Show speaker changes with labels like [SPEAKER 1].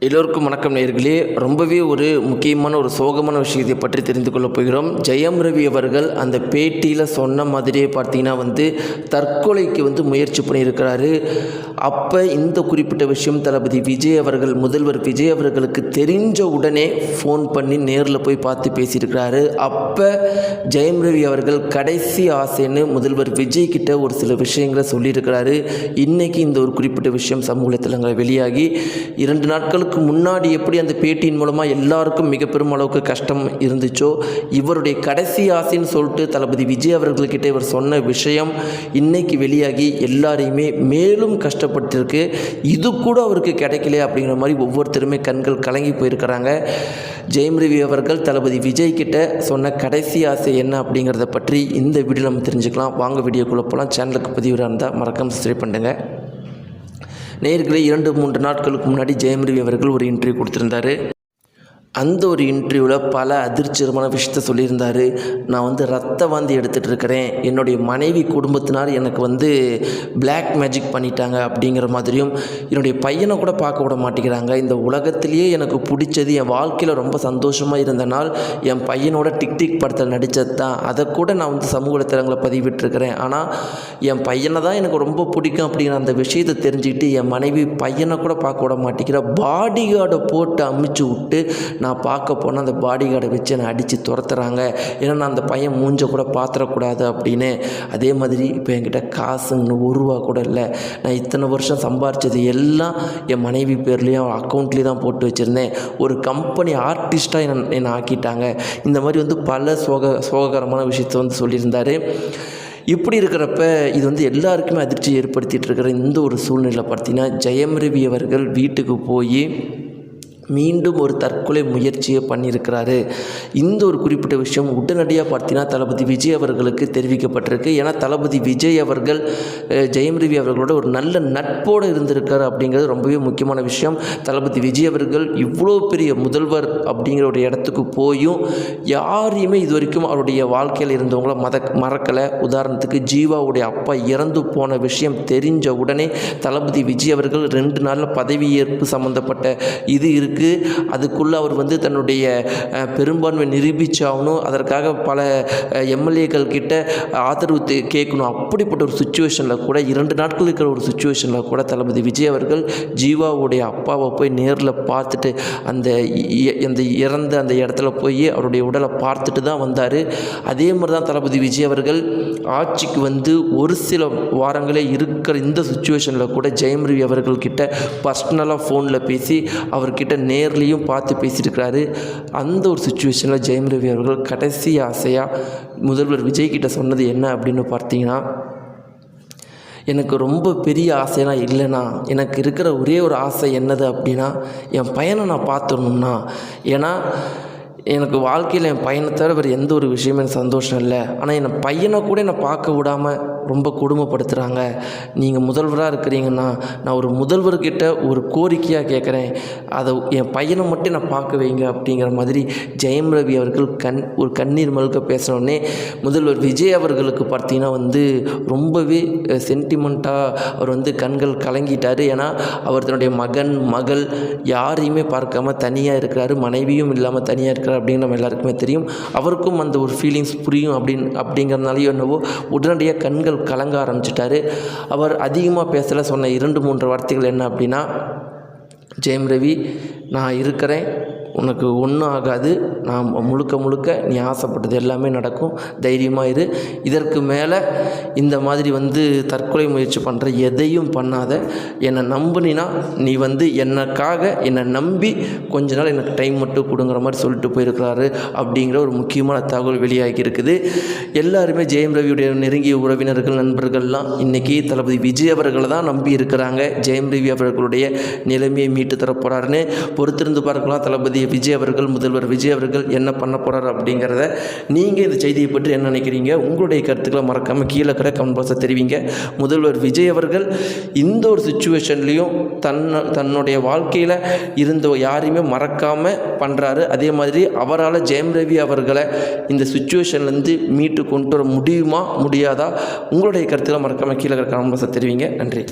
[SPEAKER 1] எல்லோருக்கும் வணக்கம் நேயர்களே. ரொம்பவே ஒரு முக்கியமான ஒரு சோகமான விஷயத்தை பற்றி தெரிந்து கொள்ளப் போகிறோம். ஜெயம் ரவி அவர்கள் அந்த பேட்டியில் சொன்ன மாதிரியே பார்த்தீங்கன்னா தற்கொலைக்கு முயற்சி பண்ணியிருக்கிறாரு. அப்போ இந்த குறிப்பிட்ட விஷயம் தளபதி விஜய் அவர்கள், முதல்வர் விஜய் அவர்களுக்கு தெரிஞ்ச உடனே ஃபோன் பண்ணி நேரில் போய் பார்த்து பேசியிருக்கிறாரு. அப்போ ஜெயம் ரவி அவர்கள் கடைசி ஆசைன்னு முதல்வர் விஜய் கிட்ட ஒரு சில விஷயங்களை சொல்லியிருக்கிறாரு. இன்றைக்கி இந்த ஒரு குறிப்பிட்ட விஷயம் சமூக வலைத்தளங்களில் வெளியாகி 2 நாட்களுக்கு முன்னாடி எப்படி அந்த பேட்டியின் மூலமாக எல்லாருக்கும் மிக பெரும் அளவுக்கு கஷ்டம் இருந்துச்சோ, இவருடைய கடைசி ஆசைன்னு சொல்லிட்டு தளபதி விஜய் அவர்கள்கிட்ட இவர் சொன்ன விஷயம் இன்னைக்கு வெளியாகி எல்லாரையுமே மேலும் கஷ்டப்பட்டிருக்கு. இது கூட அவருக்கு கிடைக்கல அப்படிங்கிற மாதிரி ஒவ்வொருத்தருமே கண்கள் கலங்கி போயிருக்கிறாங்க. ஜெயம் ரவி அவர்கள் தளபதி விஜய் கிட்ட சொன்ன கடைசி ஆசை என்ன அப்படிங்கிறத பற்றி இந்த வீடியோ நம்ம தெரிஞ்சுக்கலாம். வாங்க வீடியோக்குள்ளே போகலாம். சேனலுக்கு பதிவாக இருந்தால் மறக்காம சப்ஸ்கிரைப் பண்ணுங்கள். நேயர்களே, 2-3 நாட்களுக்கு முன்னாடி ஜெயம் ரவி அவர்கள் ஒரு இன்டர்வியூ கொடுத்துருந்தாரு. அந்த ஒரு இன்டர்வியூவில் பல அதிர்ச்சிகரமான விஷயத்த சொல்லியிருந்தார். நான் ரத்த வாந்தி எடுத்துகிட்டு இருக்கிறேன், என்னுடைய மனைவி குடும்பத்தினார் எனக்கு பிளாக் மேஜிக் பண்ணிட்டாங்க அப்படிங்கிற மாதிரியும், என்னுடைய பையனை கூட பார்க்க விட மாட்டேங்கிறாங்க, இந்த உலகத்திலேயே எனக்கு பிடிச்சது, என் வாழ்க்கையில் ரொம்ப சந்தோஷமாக இருந்த நாள் என் பையனோட டிக் படத்தில் நடித்தது தான். அதை கூட நான் சமூக வலைத்தளங்களை பதிவிட்டிருக்கிறேன். ஆனால் என் பையனை தான் எனக்கு ரொம்ப பிடிக்கும் அப்படிங்கிற அந்த விஷயத்தை தெரிஞ்சுக்கிட்டு என் மனைவி பையனை கூட பார்க்க விட மாட்டேங்கிற, பாடி கார்டை போட்டு அமுச்சு விட்டு நான் பார்க்க போனால் அந்த பாடி கார்டை வச்சு என்னை அடித்து துரத்துறாங்க. ஏன்னா நான் அந்த பையன் மூஞ்ச கூட பார்த்துடக்கூடாது அப்படின்னு. அதே மாதிரி இப்போ என்கிட்ட காசுன்னு 1 ரூபா கூட இல்லை. நான் இத்தனை வருஷம் சம்பாரித்தது எல்லாம் என் மனைவி பேர்லேயும் அக்கௌண்ட்லேயும் தான் போட்டு வச்சுருந்தேன். ஒரு கம்பெனி ஆர்டிஸ்ட்டாக என்னை ஆக்கிட்டாங்க. இந்த மாதிரி பல சோககரமான விஷயத்தை சொல்லியிருந்தார். இப்படி இருக்கிறப்ப இது எல்லாருக்குமே அதிர்ச்சி ஏற்படுத்திகிட்டு இருக்கிற இந்த ஒரு சூழ்நிலை பார்த்தீங்கன்னா, ஜெயம் ரவி அவர்கள் வீட்டுக்கு போய் மீண்டும் ஒரு தற்கொலை முயற்சியை பண்ணியிருக்கிறாரு. இந்த ஒரு குறிப்பிட்ட விஷயம் உடனடியாக பார்த்தீங்கன்னா தளபதி விஜய் அவர்களுக்கு தெரிவிக்கப்பட்டிருக்கு. ஏன்னா தளபதி விஜய் அவர்கள் ஜெயம் ரவி அவர்களோட ஒரு நல்ல நட்போடு இருந்திருக்கார் அப்படிங்கிறது ரொம்பவே முக்கியமான விஷயம். தளபதி விஜய் அவர்கள் இவ்வளோ பெரிய முதல்வர் அப்படிங்கிற ஒரு இடத்துக்கு போயும் யாரையுமே இது வரைக்கும் அவருடைய வாழ்க்கையில் இருந்தவங்கள மறக்கலை. உதாரணத்துக்கு ஜீவாவுடைய அப்பா இறந்து போன விஷயம் தெரிஞ்ச உடனே தளபதி விஜய் அவர்கள் 2 நாளில் பதவியேற்பு சம்மந்தப்பட்ட இது அதுக்குள்ளே அவர் தன்னுடைய பெரும்பான்மை நிரூபிச்சாகணும், அதற்காக பல எம்எல்ஏக்கள் கிட்ட ஆதரவு கேட்கணும். அப்படிப்பட்ட ஒரு சுச்சுவேஷனில் கூட 2 நாட்கள் இருக்கிற ஒரு சுச்சுவேஷனில் கூட தளபதி விஜய் அவர்கள் ஜீவாவுடைய அப்பாவை போய் நேரில் பார்த்துட்டு அந்த இறந்த அந்த இடத்துல போய் அவருடைய உடலை பார்த்துட்டு தான் வந்தார். அதே மாதிரி தான் தளபதி விஜய் அவர்கள் ஆட்சிக்கு ஒரு சில வாரங்களே இருக்கிற இந்த சுச்சுவேஷனில் கூட ஜெயம் ரவி அவர்கள்கிட்ட பர்சனலாக ஃபோனில் பேசி அவர்கிட்ட நேர்லேயும் பார்த்து பேசியிருக்கிறாரு. அந்த ஒரு சுச்சுவேஷனில் ஜெயம் ரவி அவர்கள் கடைசி ஆசையாக முதல்வர் விஜய் கிட்ட சொன்னது என்ன அப்படின்னு பார்த்தீங்கன்னா, எனக்கு ரொம்ப பெரிய ஆசைலாம் இல்லைண்ணா, எனக்கு இருக்கிற ஒரே ஒரு ஆசை என்னது அப்படின்னா, என் பையனை நான் பார்த்துடணும்னா. ஏன்னா எனக்கு வாழ்க்கையில் என் பையனை தவிர வேறு எந்த ஒரு விஷயமும் எனக்கு சந்தோஷம் இல்லை. ஆனால் என் பையனை கூட என்னை பார்க்க விடாமல் ரொம்ப கொடுமைப்படுத்துகிறாங்க. நீங்கள் முதல்வராக இருக்கிறீங்கன்னா நான் ஒரு முதல்வர்கிட்ட ஒரு கோரிக்கையாக கேட்குறேன், அதை என் பையனை மட்டும் நான் பார்க்க வைங்க அப்படிங்கிற மாதிரி ஜெயம் ரவி அவர்கள் ஒரு கண்ணீர் மல்க பேசினோடனே முதல்வர் விஜய் அவர்களுக்கு பார்த்தீங்கன்னா ரொம்பவே சென்டிமெண்ட்டாக அவர் கண்கள் கலங்கிட்டார். ஏன்னா அவர் தன்னுடைய மகள் யாரையுமே பார்க்காம தனியாக இருக்கிறாரு, மனைவியும் இல்லாமல் தனியாக இருக்கிறார் அப்படின்னு நம்ம எல்லாருக்குமே தெரியும். அவருக்கும் அந்த ஒரு ஃபீலிங்ஸ் புரியும் அப்படிங்கிறதுனாலையோ என்னவோ உடனடியாக கண்கள் கலங்க ஆரம்பிச்சிட்டாரு. அவர் அதிகமாக பேசல. சொன்ன 2-3 வார்த்தைகள் என்ன அப்படின்னா, ஜெயம் ரவி நான் இருக்கிறேன், உனக்கு ஒன்றும் ஆகாது, நான் முழுக்க நீ ஆசைப்பட்டது எல்லாமே நடக்கும், தைரியமாக இரு, இதற்கு மேலே இந்த மாதிரி தற்கொலை முயற்சி பண்ணுற எதையும் பண்ணாத, என்னை நம்புனா நீ எனக்காக என்னை நம்பி கொஞ்ச நாள் எனக்கு டைம் மட்டும் கொடுங்கிற மாதிரி சொல்லிட்டு போயிருக்கிறாரு அப்படிங்கிற ஒரு முக்கியமான தகவல் வெளியாகி இருக்குது. எல்லாருமே ஜெயம் ரவியுடைய நெருங்கிய உறவினர்கள், நண்பர்கள்லாம் இன்றைக்கி தளபதி விஜய் அவர்களை தான் நம்பி இருக்கிறாங்க. ஜெயம் ரவி அவர்களுடைய நிலைமையை மீட்டு தரப்போகிறாருன்னு பொறுத்திருந்து பார்க்கலாம். தளபதி விஜய் அவர்கள், முதல்வர் விஜய் அவர்கள் என்ன பண்ண போகிறார் அப்படிங்கிறத நீங்கள் இந்த செய்தியை பற்றி என்ன நினைக்கிறீங்க? உங்களுடைய கருத்துக்களை மறக்காமல் கீழே இருக்கிற கமெண்ட் பாக்ஸில் தெரிவிங்க. முதல்வர் விஜய் அவர்கள் இந்த ஒரு சுச்சுவேஷன்லேயும் தன்னுடைய வாழ்க்கையில் இருந்த யாரையுமே மறக்காமல் பண்ணுறாரு. அதே மாதிரி அவரால் ஜெயம் ரவி அவர்களை இந்த சுச்சுவேஷன்லேருந்து மீட்டு கொண்டு வர முடியுமா முடியாதா? உங்களுடைய கருத்துக்களை மறக்காமல் கீழே இருக்கிற கமெண்ட் பாக்ஸில் தெரிவிங்க. நன்றி.